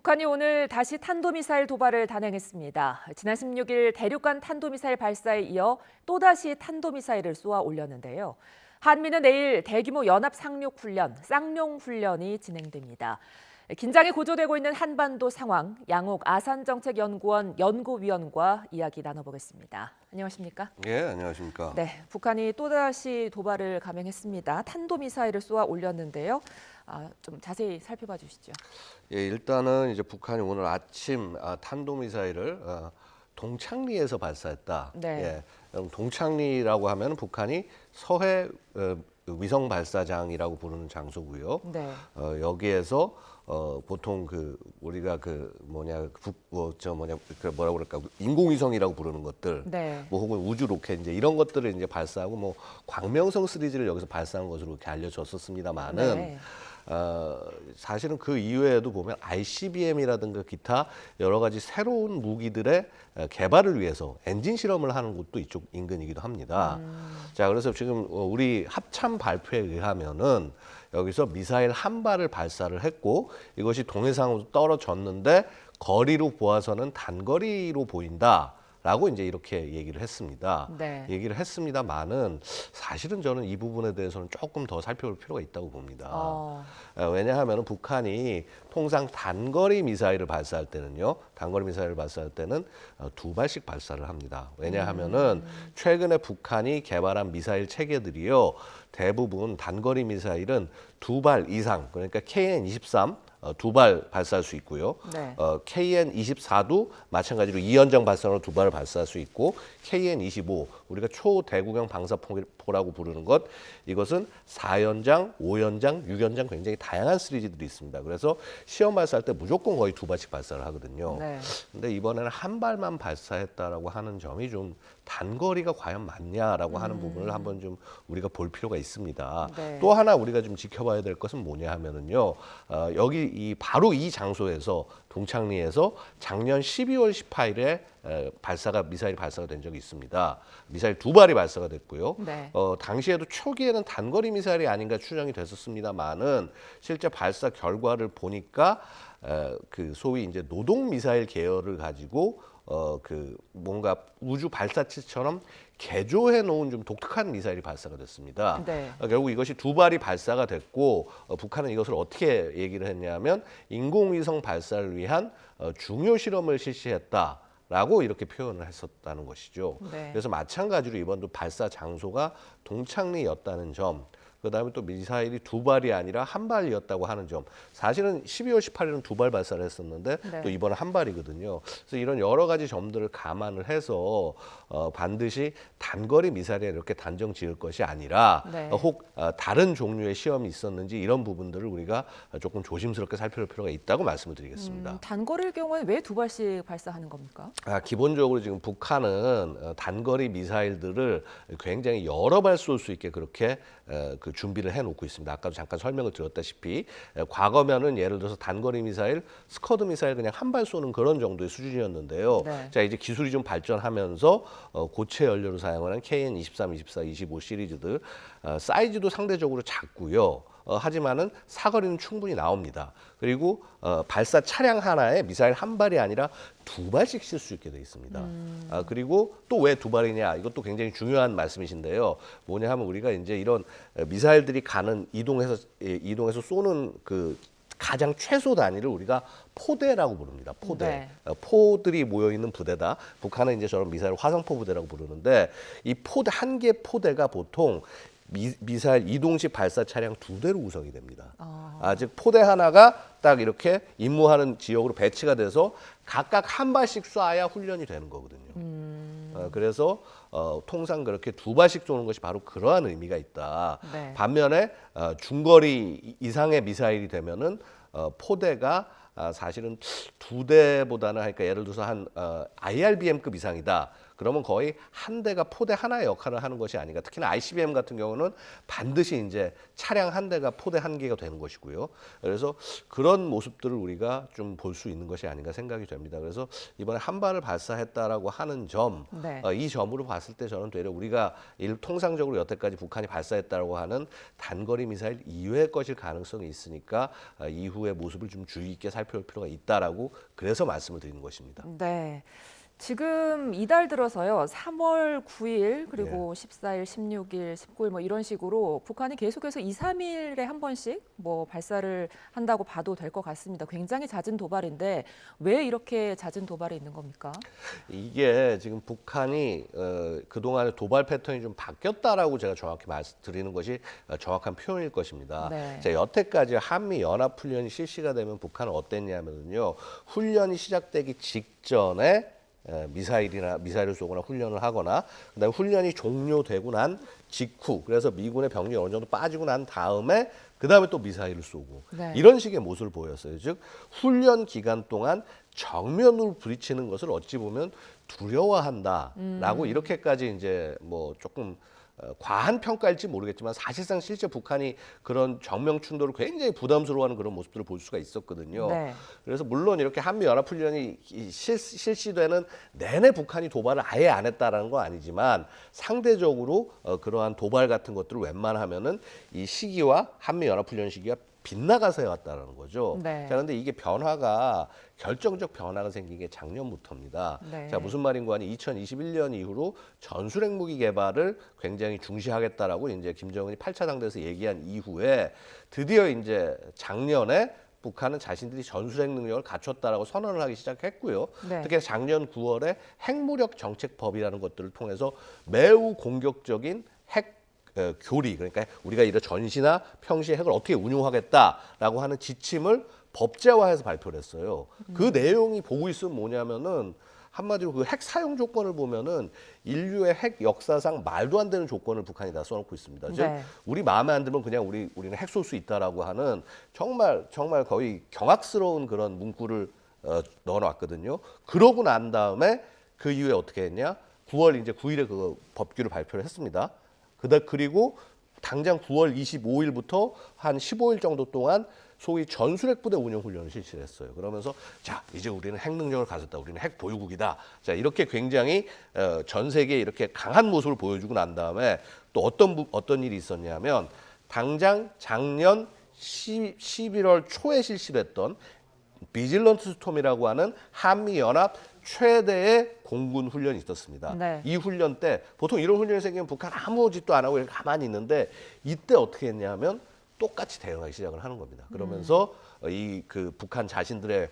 북한이 오늘 다시 탄도미사일 도발을 단행했습니다. 지난 16일 대륙간 탄도미사일 발사에 이어 또다시 탄도미사일을 쏘아 올렸는데요. 한미는 내일 대규모 연합 상륙 훈련, 쌍용 훈련이 진행됩니다. 긴장이 고조되고 있는 한반도 상황, 양옥 아산정책연구원 연구위원과 이야기 나눠보겠습니다. 안녕하십니까? 예, 안녕하십니까? 네, 북한이 또다시 도발을 감행했습니다. 탄도미사일을 쏘아 올렸는데요. 좀 자세히 살펴봐 주시죠. 예, 일단은 이제 북한이 오늘 아침 탄도미사일을 동창리에서 발사했다. 네. 예, 동창리라고 하면 북한이 서해 위성 발사장이라고 부르는 장소고요. 네. 여기에서 보통 우리가 뭐라고 그럴까 인공위성이라고 부르는 것들, 네. 뭐 혹은 우주 로켓 이제 이런 것들을 이제 발사하고 뭐 광명성 시리즈를 여기서 발사한 것으로 이렇게 알려졌었습니다만은. 네. 사실은 그 이외에도 보면 ICBM이라든가 기타 여러 가지 새로운 무기들의 개발을 위해서 엔진 실험을 하는 곳도 이쪽 인근이기도 합니다. 자, 그래서 지금 우리 합참 발표에 의하면은 여기서 미사일 한 발을 발사를 했고 이것이 동해상으로 떨어졌는데 거리로 보아서는 단거리로 보인다. 라고 이제 이렇게 얘기를 했습니다. 네. 얘기를 했습니다만은 사실은 저는 이 부분에 대해서는 조금 더 살펴볼 필요가 있다고 봅니다. 왜냐하면 북한이 통상 단거리 미사일을 발사할 때는요, 단거리 미사일을 발사할 때는 두 발씩 발사를 합니다. 왜냐하면은 최근에 북한이 개발한 미사일 체계들이요, 대부분 단거리 미사일은 두 발 이상, 그러니까 KN-23 두 발 발사할 수 있고요. 네. KN-24도 마찬가지로 2연장 발사로 두 발을 발사할 수 있고 KN-25 우리가 초대구경 방사포라고 부르는 것 이것은 4연장, 5연장, 6연장 굉장히 다양한 시리즈들이 있습니다. 그래서 시험 발사할 때 무조건 거의 두 발씩 발사를 하거든요. 네. 근데 이번에는 한 발만 발사했다라고 하는 점이 좀 단거리가 과연 맞냐라고 하는 부분을 한번 좀 우리가 볼 필요가 있습니다. 네. 또 하나 우리가 좀 지켜봐야 될 것은 뭐냐 하면은요. 여기 바로 이 장소에서 동창리에서 작년 12월 18일에 미사일이 발사가 된 적이 있습니다. 미사일 두 발이 발사가 됐고요. 네. 당시에도 초기에는 단거리 미사일이 아닌가 추정이 됐었습니다만은 실제 발사 결과를 보니까 그 소위 이제 노동 미사일 계열을 가지고 뭔가 우주 발사체처럼 개조해 놓은 좀 독특한 미사일이 발사가 됐습니다. 네. 결국 이것이 두 발이 발사가 됐고 북한은 이것을 어떻게 얘기를 했냐면 인공위성 발사를 위한 중요 실험을 실시했다라고 이렇게 표현을 했었다는 것이죠. 네. 그래서 마찬가지로 이번도 발사 장소가 동창리였다는 점. 그다음에 또 미사일이 두 발이 아니라 한 발이었다고 하는 점. 사실은 12월 18일은 두 발 발사를 했었는데 네. 또 이번에 한 발이거든요. 그래서 이런 여러 가지 점들을 감안을 해서 반드시 단거리 미사일에 이렇게 단정 지을 것이 아니라 네. 혹 다른 종류의 시험이 있었는지 이런 부분들을 우리가 조금 조심스럽게 살펴볼 필요가 있다고 말씀을 드리겠습니다. 단거리일 경우에 왜 두 발씩 발사하는 겁니까? 기본적으로 지금 북한은 단거리 미사일들을 굉장히 여러 발 쏠 수 있게 그렇게 준비를 해놓고 있습니다. 아까도 잠깐 설명을 드렸다시피 과거면은 예를 들어서 단거리 미사일, 스커드 미사일 그냥 한 발 쏘는 그런 정도의 수준이었는데요. 네. 자, 이제 기술이 좀 발전하면서 고체 연료로 사용하는 KN-23, 24, 25 시리즈들 사이즈도 상대적으로 작고요. 하지만은 사거리는 충분히 나옵니다. 그리고 발사 차량 하나에 미사일 한 발이 아니라 두 발씩 쓸 수 있게 돼 있습니다. 그리고 또 왜 두 발이냐? 이것도 굉장히 중요한 말씀이신데요. 뭐냐 하면 우리가 이제 이런 미사일들이 이동해서 쏘는 가장 최소 단위를 우리가 포대라고 부릅니다. 포대. 네. 포들이 모여 있는 부대다. 북한은 이제 저런 미사일 화성포 부대라고 부르는데 이 포대 한 개 포대가 보통 미사일 이동식 발사 차량 두 대로 구성이 됩니다. 즉 포대 하나가 딱 이렇게 임무하는 지역으로 배치가 돼서 각각 한 발씩 쏴야 훈련이 되는 거거든요. 그래서 통상 그렇게 두 발씩 쏘는 것이 바로 그러한 의미가 있다. 네. 반면에 중거리 이상의 미사일이 되면은 포대가 사실은 두 대보다는 그러니까 예를 들어서 한 IRBM급 이상이다. 그러면 거의 한 대가 포대 하나의 역할을 하는 것이 아닌가. 특히나 ICBM 같은 경우는 반드시 이제 차량 한 대가 포대 한 개가 되는 것이고요. 그래서 그런 모습들을 우리가 좀 볼 수 있는 것이 아닌가 생각이 됩니다. 그래서 이번에 한 발을 발사했다라고 하는 점, 네. 이 점으로 봤을 때 저는 되려 우리가 통상적으로 여태까지 북한이 발사했다라고 하는 단거리 미사일 이외의 것일 가능성이 있으니까 이후의 모습을 좀 주의 있게 살펴볼 필요가 있다라고 그래서 말씀을 드리는 것입니다. 네. 지금 이달 들어서요. 3월 9일 그리고 14일, 16일, 19일 뭐 이런 식으로 북한이 계속해서 2, 3일에 한 번씩 뭐 발사를 한다고 봐도 될 것 같습니다. 굉장히 잦은 도발인데 왜 이렇게 잦은 도발이 있는 겁니까? 이게 지금 북한이 그동안의 도발 패턴이 좀 바뀌었다라고 제가 정확히 말씀드리는 것이 정확한 표현일 것입니다. 네. 자, 여태까지 한미 연합 훈련이 실시가 되면 북한은 어땠냐면요. 훈련이 시작되기 직전에 미사일을 쏘거나 훈련을 하거나 그다음에 훈련이 종료되고 난 직후 그래서 미군의 병력이 어느 정도 빠지고 난 다음에 그다음에 또 미사일을 쏘고 네. 이런 식의 모습을 보였어요. 즉 훈련 기간 동안 정면으로 부딪히는 것을 어찌 보면 두려워한다라고 이렇게까지 이제 뭐 조금 과한 평가일지 모르겠지만 사실상 실제 북한이 그런 정면 충돌을 굉장히 부담스러워하는 그런 모습들을 볼 수가 있었거든요. 네. 그래서 물론 이렇게 한미 연합 훈련이 실시되는 내내 북한이 도발을 아예 안 했다라는 건 아니지만 상대적으로 그러한 도발 같은 것들을 웬만하면은 이 시기와 한미 연합 훈련 시기가 빗나가서 해왔다는 거죠. 네. 자, 그런데 이게 결정적 변화가 생긴 게 작년부터입니다. 네. 자, 무슨 말인고 하니 2021년 이후로 전술핵 무기 개발을 굉장히 중시하겠다라고 이제 김정은이 8차 당대에서 얘기한 이후에 드디어 이제 작년에 북한은 자신들이 전술핵 능력을 갖췄다라고 선언을 하기 시작했고요. 네. 특히 작년 9월에 핵무력 정책법이라는 것들을 통해서 매우 공격적인 핵 교리, 그러니까 우리가 이런 전시나 평시에 핵을 어떻게 운용하겠다라고 하는 지침을 법제화해서 발표를 했어요. 그 내용이 보고 있으면 뭐냐면은 한마디로 그 핵 사용 조건을 보면은 인류의 핵 역사상 말도 안 되는 조건을 북한이 다 써놓고 있습니다. 즉 네. 우리 마음에 안 들면 그냥 우리는 핵 쏠 수 있다라고 하는 정말 거의 경악스러운 그런 문구를 넣어놨거든요. 그러고 난 다음에 그 이후에 어떻게 했냐? 9월 이제 9일에 그 법규를 발표를 했습니다. 그리고 당장 9월 25일부터 한 15일 정도 동안 소위 전술핵 부대 운영 훈련을 실시를 했어요. 그러면서 자, 이제 우리는 핵 능력을 가졌다. 우리는 핵 보유국이다. 자, 이렇게 굉장히 전 세계에 이렇게 강한 모습을 보여주고 난 다음에 또 어떤 일이 있었냐면 당장 작년 11월 초에 실시됐던 비질런트 스톰이라고 하는 한미 연합 최대의 공군 훈련이 있었습니다. 네. 이 훈련 때 보통 이런 훈련이 생기면 북한 아무 짓도 안 하고 이렇게 가만히 있는데 이때 어떻게 했냐면 똑같이 대응하기 시작을 하는 겁니다. 그러면서 이 그 북한 자신들의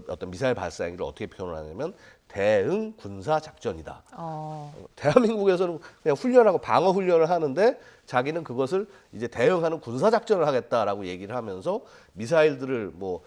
어떤 미사일 발사 행위를 어떻게 표현을 하냐면 대응 군사 작전이다. 대한민국에서는 그냥 훈련하고 방어 훈련을 하는데 자기는 그것을 이제 대응하는 군사 작전을 하겠다라고 얘기를 하면서 미사일들을 뭐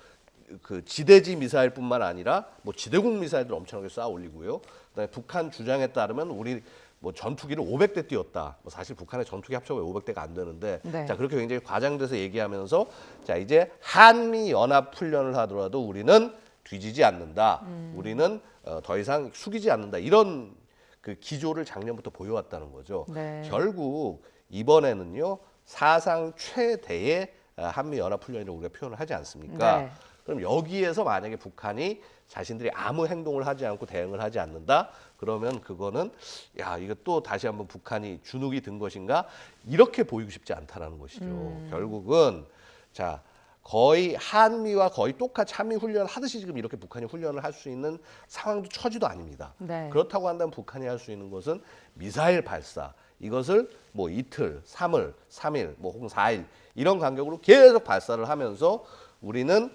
그 지대지 미사일뿐만 아니라 뭐 지대공 미사일들 엄청나게 쌓아 올리고요. 그다음에 북한 주장에 따르면 우리 뭐 전투기를 500대 띄웠다. 뭐 사실 북한의 전투기 합쳐서 500대가 안 되는데, 네. 자 그렇게 굉장히 과장돼서 얘기하면서 자 이제 한미 연합 훈련을 하더라도 우리는 뒤지지 않는다. 우리는 더 이상 숙이지 않는다. 이런 그 기조를 작년부터 보여왔다는 거죠. 네. 결국 이번에는요 사상 최대의 한미 연합 훈련이라고 우리가 표현을 하지 않습니까? 네. 그럼 여기에서 만약에 북한이 자신들이 아무 행동을 하지 않고 대응을 하지 않는다 그러면 그거는 야 이거 또 다시 한번 북한이 주눅이 든 것인가 이렇게 보이고 싶지 않다라는 것이죠. 결국은 자 거의 한미와 거의 똑같이 한미 훈련을 하듯이 지금 이렇게 북한이 훈련을 할 수 있는 상황도 처지도 아닙니다. 네. 그렇다고 한다면 북한이 할 수 있는 것은 미사일 발사 이것을 뭐 이틀, 3일, 3일, 뭐 혹은 4일 이런 간격으로 계속 발사를 하면서 우리는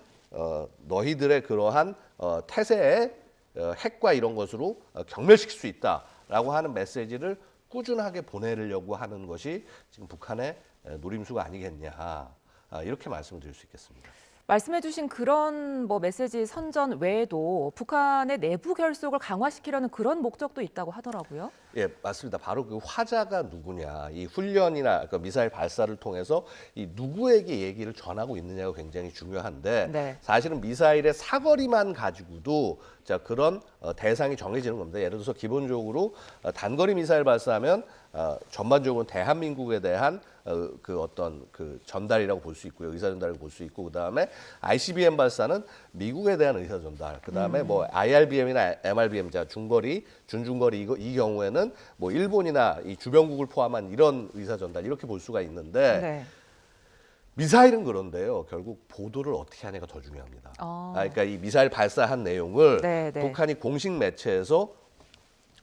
너희들의 그러한 태세의 핵과 이런 것으로 경멸시킬 수 있다라고 하는 메시지를 꾸준하게 보내려고 하는 것이 지금 북한의 노림수가 아니겠냐 이렇게 말씀을 드릴 수 있겠습니다. 말씀해주신 그런 뭐 메시지 선전 외에도 북한의 내부 결속을 강화시키려는 그런 목적도 있다고 하더라고요. 예, 맞습니다. 바로 그 화자가 누구냐, 이 훈련이나 그 미사일 발사를 통해서 이 누구에게 얘기를 전하고 있느냐가 굉장히 중요한데 네. 사실은 미사일의 사거리만 가지고도 자 그런 대상이 정해지는 겁니다. 예를 들어서 기본적으로 단거리 미사일 발사하면 전반적으로 대한민국에 대한 그 어떤 그 전달이라고 볼 수 있고요. 의사 전달이라고 볼 수 있고 그다음에 ICBM 발사는 미국에 대한 의사 전달. 그다음에 뭐 IRBM이나 MRBM 자 중거리, 준중거리 이 경우에는 뭐 일본이나 이 주변국을 포함한 이런 의사 전달 이렇게 볼 수가 있는데 네. 미사일은 그런데요. 결국 보도를 어떻게 하냐가 더 중요합니다. 그러니까 이 미사일 발사한 내용을 네. 북한이 공식 매체에서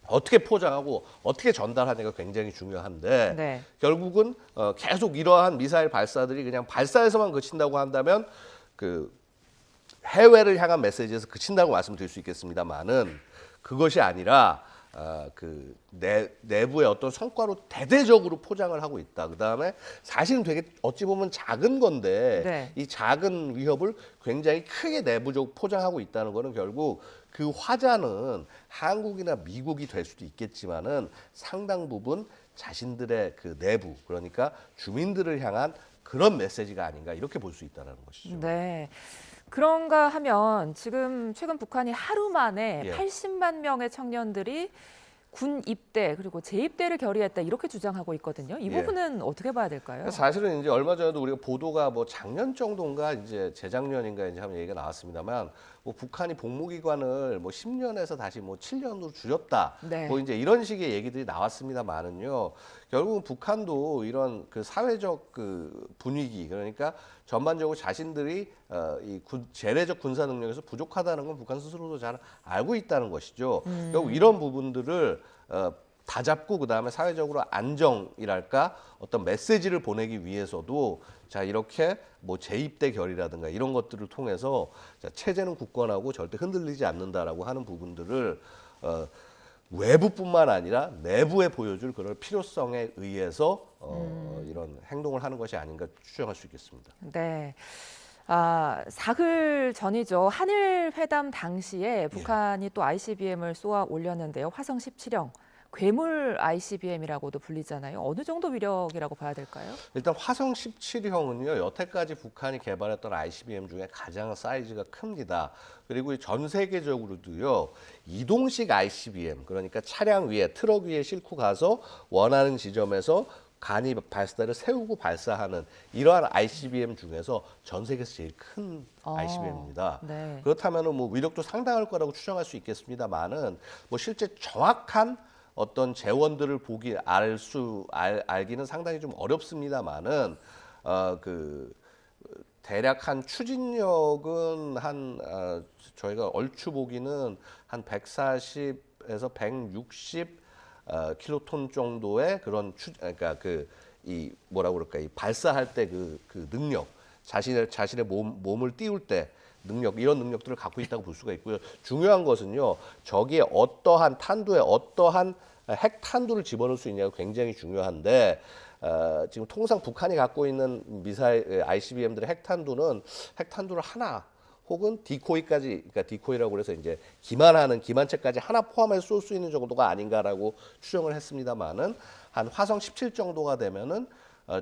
어떻게 포장하고 어떻게 전달하냐가 굉장히 중요한데 네. 결국은 계속 이러한 미사일 발사들이 그냥 발사에서만 그친다고 한다면 그 해외를 향한 메시지에서 그친다고 말씀드릴 수 있겠습니다만은 그것이 아니라 그 내부의 어떤 성과로 대대적으로 포장을 하고 있다. 그다음에 사실은 되게 어찌 보면 작은 건데 네. 이 작은 위협을 굉장히 크게 내부적으로 포장하고 있다는 거는 결국 그 화자는 한국이나 미국이 될 수도 있겠지만은 상당 부분 자신들의 그 내부 그러니까 주민들을 향한 그런 메시지가 아닌가 이렇게 볼 수 있다는 것이죠. 네. 그런가 하면 지금 최근 북한이 하루 만에 예. 80만 명의 청년들이 군 입대 그리고 재입대를 결의했다 이렇게 주장하고 있거든요. 이 예. 부분은 어떻게 봐야 될까요? 사실은 이제 얼마 전에도 우리가 보도가 뭐 작년 정도인가 이제 재작년인가 이제 한번 얘기가 나왔습니다만 뭐 북한이 복무기간을 뭐 10년에서 다시 뭐 7년으로 줄였다. 네. 뭐 이제 이런 식의 얘기들이 나왔습니다만은요. 결국은 북한도 이런 그 사회적 그 분위기 그러니까 전반적으로 자신들이 이 재래적 군사 능력에서 부족하다는 건 북한 스스로도 잘 알고 있다는 것이죠. 결국 이런 부분들을 다 잡고 그다음에 사회적으로 안정이랄까 어떤 메시지를 보내기 위해서도 자 이렇게 뭐 재입대 결의라든가 이런 것들을 통해서 자, 체제는 굳건하고 절대 흔들리지 않는다라고 하는 부분들을 외부뿐만 아니라 내부에 보여줄 그럴 필요성에 의해서 이런 행동을 하는 것이 아닌가 추정할 수 있겠습니다. 네. 사흘 전이죠. 한일 회담 당시에 북한이 또 ICBM을 쏘아 올렸는데요. 화성 17형. 괴물 ICBM이라고도 불리잖아요. 어느 정도 위력이라고 봐야 될까요? 일단 화성 17형은요 여태까지 북한이 개발했던 ICBM 중에 가장 사이즈가 큽니다. 그리고 전 세계적으로도요 이동식 ICBM 그러니까 차량 위에 트럭 위에 싣고 가서 원하는 지점에서 간이 발사대를 세우고 발사하는 이러한 ICBM 중에서 전 세계에서 제일 큰 ICBM입니다. 네. 그렇다면은 뭐 위력도 상당할 거라고 추정할 수 있겠습니다만은 뭐 실제 정확한 어떤 재원들을 알기는 상당히 좀 어렵습니다만은 그 대략 한 추진력은 저희가 얼추 보기는 한 140에서 160 킬로톤 정도의 그런 그러니까 이 뭐라고 그럴까 이 발사할 때 그 능력 자신의 몸을 띄울 때 능력 이런 능력들을 갖고 있다고 볼 수가 있고요. 중요한 것은요. 저기에 어떠한 탄두에 어떠한 핵 탄두를 집어넣을 수 있냐가 굉장히 중요한데 지금 통상 북한이 갖고 있는 미사일 ICBM들의 핵 탄두를 하나 혹은 디코이까지 그러니까 디코이라고 해서 이제 기만체까지 하나 포함해서 쏠 수 있는 정도가 아닌가라고 추정을 했습니다만은 한 화성 17 정도가 되면은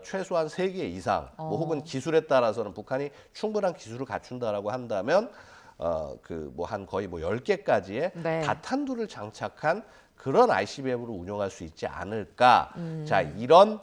최소한 3개 이상 뭐 혹은 기술에 따라서는 북한이 충분한 기술을 갖춘다라고 한다면 그 뭐 한 거의 뭐 10개까지의 네. 다탄두를 장착한 그런 ICBM으로 운영할 수 있지 않을까. 자, 이런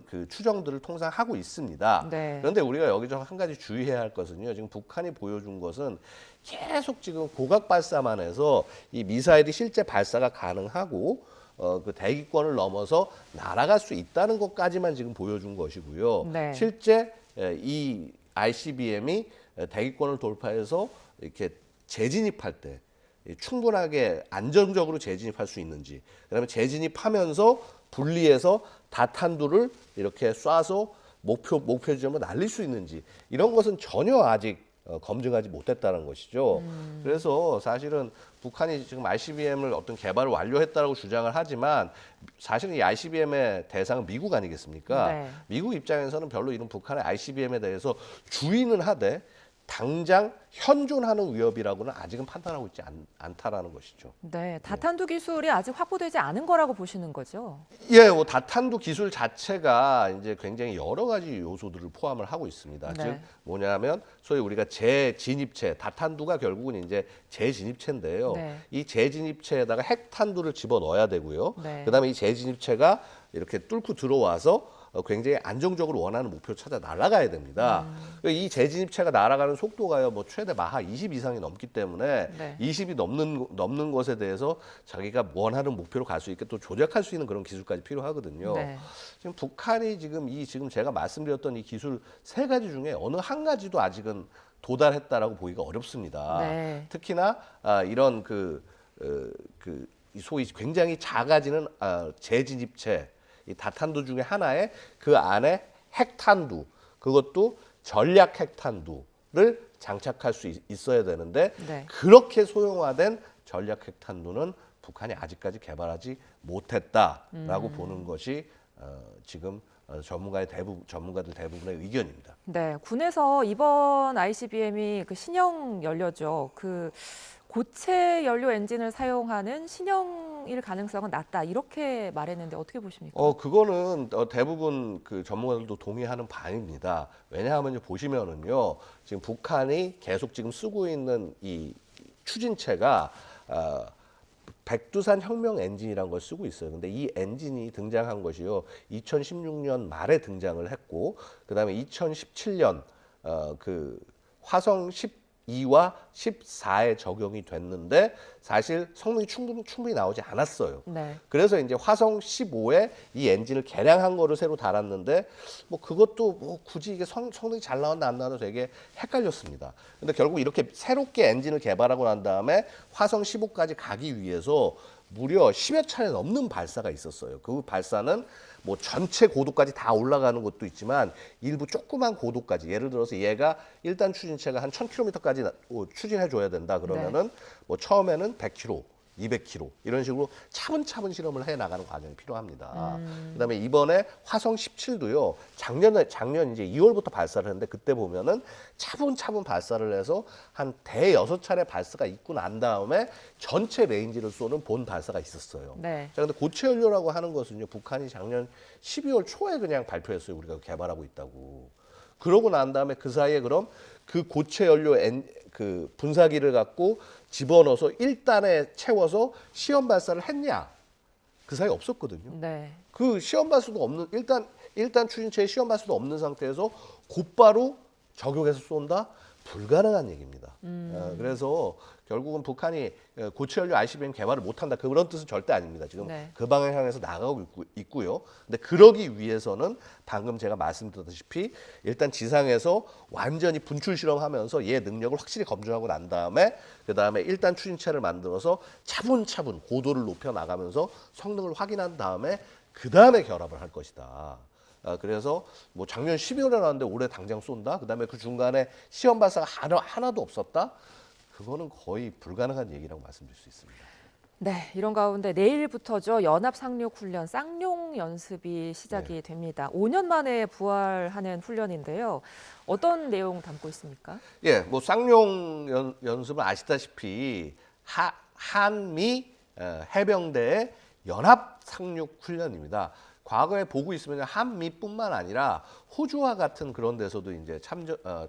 그 추정들을 통상 하고 있습니다. 네. 그런데 우리가 여기서 한 가지 주의해야 할 것은요. 지금 북한이 보여준 것은 계속 지금 고각 발사만 해서 이 미사일이 실제 발사가 가능하고 그 대기권을 넘어서 날아갈 수 있다는 것까지만 지금 보여준 것이고요. 네. 실제 이 ICBM이 대기권을 돌파해서 이렇게 재진입할 때 충분하게 안정적으로 재진입할 수 있는지, 그다음에 재진입하면서 분리해서 다탄두를 이렇게 쏴서 목표 지점을 날릴 수 있는지 이런 것은 전혀 아직 검증하지 못했다는 것이죠. 그래서 사실은 북한이 지금 ICBM을 어떤 개발을 완료했다라고 주장을 하지만 사실은 이 ICBM의 대상은 미국 아니겠습니까? 네. 미국 입장에서는 별로 이런 북한의 ICBM에 대해서 주의는 하되 당장 현존하는 위협이라고는 아직은 판단하고 있지 않다라는 것이죠. 네, 다탄두 기술이 아직 확보되지 않은 거라고 보시는 거죠? 예, 뭐 다탄두 기술 자체가 이제 굉장히 여러 가지 요소들을 포함을 하고 있습니다. 네. 즉 뭐냐면 소위 우리가 재진입체, 다탄두가 결국은 이제 재진입체인데요. 네. 이 재진입체에다가 핵탄두를 집어 넣어야 되고요. 네. 그다음에 이 재진입체가 이렇게 뚫고 들어와서 굉장히 안정적으로 원하는 목표를 찾아 날아가야 됩니다. 이 재진입체가 날아가는 속도가요, 뭐 최대 마하 20 이상이 넘기 때문에 네. 20이 넘는 것에 대해서 자기가 원하는 목표로 갈 수 있게 또 조작할 수 있는 그런 기술까지 필요하거든요. 네. 지금 북한이 지금 제가 말씀드렸던 이 기술 세 가지 중에 어느 한 가지도 아직은 도달했다라고 보기가 어렵습니다. 네. 특히나 이런 이 소위 굉장히 작아지는 재진입체, 이 다탄두 중에 하나에 그 안에 핵탄두, 그것도 전략 핵탄두를 장착할 수 있어야 되는데 네. 그렇게 소형화된 전략 핵탄두는 북한이 아직까지 개발하지 못했다라고 보는 것이 지금 전문가들 대부분의 의견입니다. 네, 군에서 이번 ICBM이 그 신형 연료죠. 그 고체 연료 엔진을 사용하는 신형일 가능성은 낮다 이렇게 말했는데 어떻게 보십니까? 그거는 대부분 그 전문가들도 동의하는 바입니다. 왜냐하면 이제 보시면은요, 지금 북한이 계속 지금 쓰고 있는 이 추진체가 백두산 혁명 엔진이라는 걸 쓰고 있어요. 근데 이 엔진이 등장한 것이요, 2016년 말에 등장을 했고, 그다음에 2017년 그 화성 12와 14에 적용이 됐는데 사실 성능이 충분히 나오지 않았어요. 네. 그래서 이제 화성 15에 이 엔진을 개량한 거를 새로 달았는데 뭐 그것도 뭐 굳이 이게 성능이 잘 나왔나 안 나와도 되게 헷갈렸습니다. 근데 결국 이렇게 새롭게 엔진을 개발하고 난 다음에 화성 15까지 가기 위해서 무려 10여 차례 넘는 발사가 있었어요. 그 발사는 뭐 전체 고도까지 다 올라가는 것도 있지만 일부 조그만 고도까지, 예를 들어서 얘가 1단 추진체가 한 1000km까지 추진해 줘야 된다 그러면은 뭐 처음에는 100km, 200km 이런 식으로 차분차분 실험을 해 나가는 과정이 필요합니다. 그다음에 이번에 화성 17도요. 작년 이제 2월부터 발사를 했는데 그때 보면은 차분차분 발사를 해서 한 대여섯 차례 발사가 있고 난 다음에 전체 레인지를 쏘는 본 발사가 있었어요. 네. 자, 근데 고체 연료라고 하는 것은요. 북한이 작년 12월 초에 그냥 발표했어요. 우리가 개발하고 있다고. 그러고 난 다음에 그 사이에 그럼 그 고체 연료 그 분사기를 갖고 집어넣어서 1단에 채워서 시험 발사를 했냐? 그 사이에 없었거든요. 네. 그 시험 발사도 없는, 일단 추진체에 시험 발사도 없는 상태에서 곧바로 적용해서 쏜다? 불가능한 얘기입니다. 그래서 결국은 북한이 고체 연료 ICBM 개발을 못한다, 그런 뜻은 절대 아닙니다. 지금 네. 그 방향 향해서 나가고 있고요. 근데 그러기 위해서는 방금 제가 말씀드렸다시피 일단 지상에서 완전히 분출 실험하면서 얘 능력을 확실히 검증하고 난 다음에 그 다음에 1단 추진체를 만들어서 차분차분 고도를 높여 나가면서 성능을 확인한 다음에 그 다음에 결합을 할 것이다. 그래서 뭐 작년 12월에 나왔는데 올해 당장 쏜다. 그다음에 그 중간에 시험 발사가 하나도 없었다. 그거는 거의 불가능한 얘기라고 말씀드릴 수 있습니다. 네, 이런 가운데 내일부터죠. 연합 상륙 훈련 쌍용 연습이 시작이 됩니다. 5년 만에 부활하는 훈련인데요. 어떤 내용 담고 있습니까? 예, 뭐 쌍용 연습은 아시다시피 한미 해병대의 연합 상륙 훈련입니다. 과거에 보고 있으면 한미뿐만 아니라 호주와 같은 그런 데서도 이제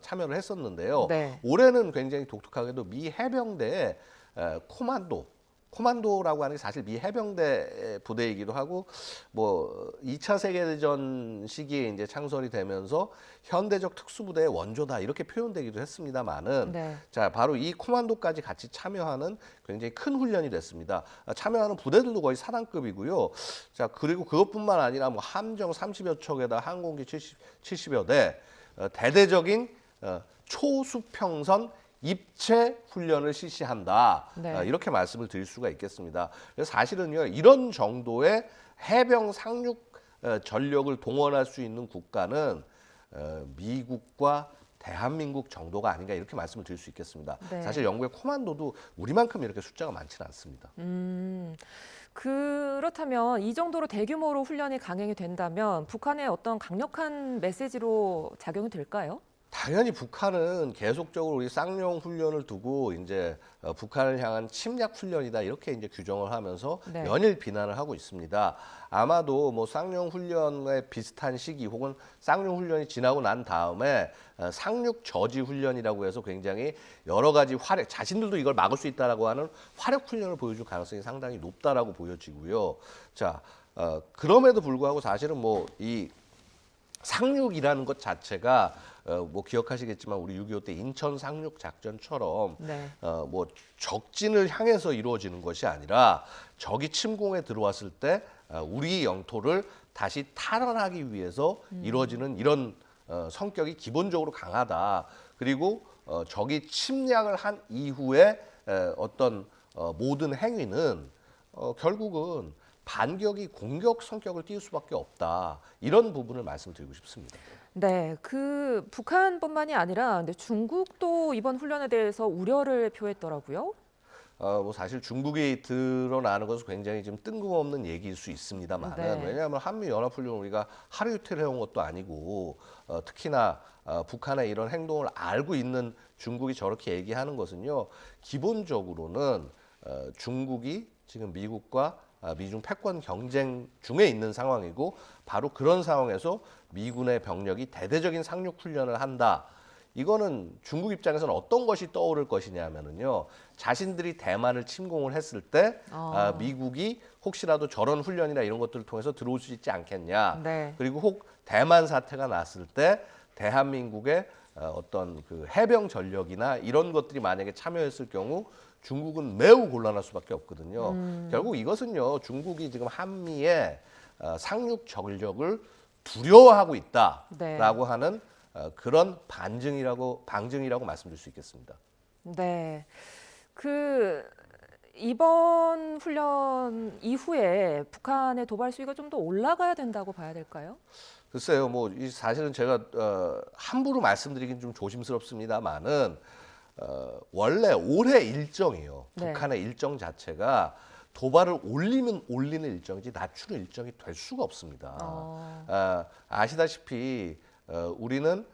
참여를 했었는데요. 네. 올해는 굉장히 독특하게도 미 해병대의 코만도라고 하는 게 사실 미 해병대 부대이기도 하고, 뭐 2차 세계대전 시기에 이제 창설이 되면서 현대적 특수부대의 원조다 이렇게 표현되기도 했습니다만은, 네. 자, 바로 이 코만도까지 같이 참여하는 굉장히 큰 훈련이 됐습니다. 참여하는 부대들도 거의 사단급이고요. 자, 그리고 그것뿐만 아니라 뭐 함정 30여 척에다 항공기 70여 대, 대대적인 초수평선 입체 훈련을 실시한다. 네. 이렇게 말씀을 드릴 수가 있겠습니다. 그래서 사실은요, 이런 정도의 해병 상륙 전력을 동원할 수 있는 국가는 미국과 대한민국 정도가 아닌가 이렇게 말씀을 드릴 수 있겠습니다. 네. 사실 영국의 코만도도 우리만큼 이렇게 숫자가 많지는 않습니다. 그렇다면 이 정도로 대규모로 훈련이 강행이 된다면 북한의 어떤 강력한 메시지로 작용이 될까요? 당연히 북한은 계속적으로 우리 쌍용 훈련을 두고 이제 북한을 향한 침략 훈련이다 이렇게 이제 규정을 하면서 네. 연일 비난을 하고 있습니다. 아마도 뭐 쌍용 훈련의 비슷한 시기 혹은 쌍용 훈련이 지나고 난 다음에 상륙 저지 훈련이라고 해서 굉장히 여러 가지 활약, 자신들도 이걸 막을 수 있다라고 하는 활약 훈련을 보여줄 가능성이 상당히 높다라고 보여지고요. 자, 그럼에도 불구하고 사실은 뭐 이 상륙이라는 것 자체가 뭐 기억하시겠지만 우리 6.25 때 인천 상륙 작전처럼 네. 뭐 적진을 향해서 이루어지는 것이 아니라 적이 침공에 들어왔을 때 우리 영토를 다시 탈환하기 위해서 이루어지는 이런 성격이 기본적으로 강하다. 그리고 적이 침략을 한 이후에 어떤 모든 행위는 결국은 반격이 공격 성격을 띄울 수밖에 없다. 이런 부분을 말씀드리고 싶습니다. 네, 그 북한뿐만이 아니라 근데 중국도 이번 훈련에 대해서 우려를 표했더라고요. 뭐 사실 중국이 드러나는 것은 굉장히 좀 뜬금없는 얘기일 수 있습니다만은 네. 왜냐하면 한미 연합훈련 우리가 하루 이틀 해온 것도 아니고 특히나 북한의 이런 행동을 알고 있는 중국이 저렇게 얘기하는 것은요 기본적으로는 중국이 지금 미국과 미중 패권 경쟁 중에 있는 상황이고 바로 그런 상황에서 미군의 병력이 대대적인 상륙 훈련을 한다. 이거는 중국 입장에서는 어떤 것이 떠오를 것이냐면은요. 자신들이 대만을 침공을 했을 때 미국이 혹시라도 저런 훈련이나 이런 것들을 통해서 들어올 수 있지 않겠냐. 네. 그리고 혹 대만 사태가 났을 때 대한민국의 어떤 그 해병 전력이나 이런 것들이 만약에 참여했을 경우 중국은 매우 곤란할 수밖에 없거든요. 결국 이것은요. 중국이 지금 한미의 상륙 전력을 두려워하고 있다라고 하는 그런 방증이라고 말씀드릴 수 있겠습니다. 네. 그 이번 훈련 이후에 북한의 도발 수위가 좀 더 올라가야 된다고 봐야 될까요? 글쎄요, 뭐 사실은 제가 함부로 말씀드리긴 좀 조심스럽습니다만은 원래 올해 일정이요. 네. 북한의 일정 자체가 도발을 올리면 올리는 일정이지 낮추는 일정이 될 수가 없습니다. 아시다시피 우리는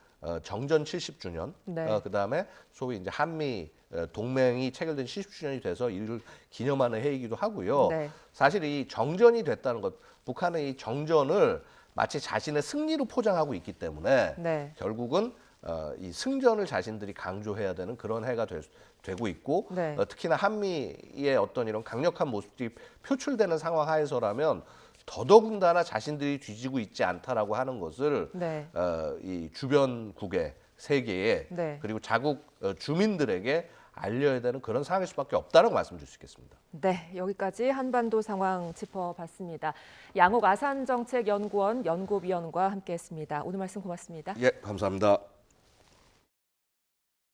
정전 70주년, 네. 그다음에 소위 이제 한미 동맹이 체결된 70주년이 돼서 이를 기념하는 해이기도 하고요. 네. 사실 이 정전이 됐다는 것, 북한의 이 정전을 마치 자신의 승리로 포장하고 있기 때문에 네. 결국은 이 승전을 자신들이 강조해야 되는 그런 해가 되고 있고 네. 특히나 한미의 어떤 이런 강력한 모습이 표출되는 상황 하에서라면 더더군다나 자신들이 뒤지고 있지 않다라고 하는 것을 네. 이 주변국의 세계에 네. 그리고 자국 주민들에게 알려야 되는 그런 상황일 수밖에 없다라고 말씀드릴 수 있겠습니다. 네, 여기까지 한반도 상황 짚어봤습니다. 양옥 아산정책연구원 연구위원과 함께했습니다. 오늘 말씀 고맙습니다. 예, 감사합니다.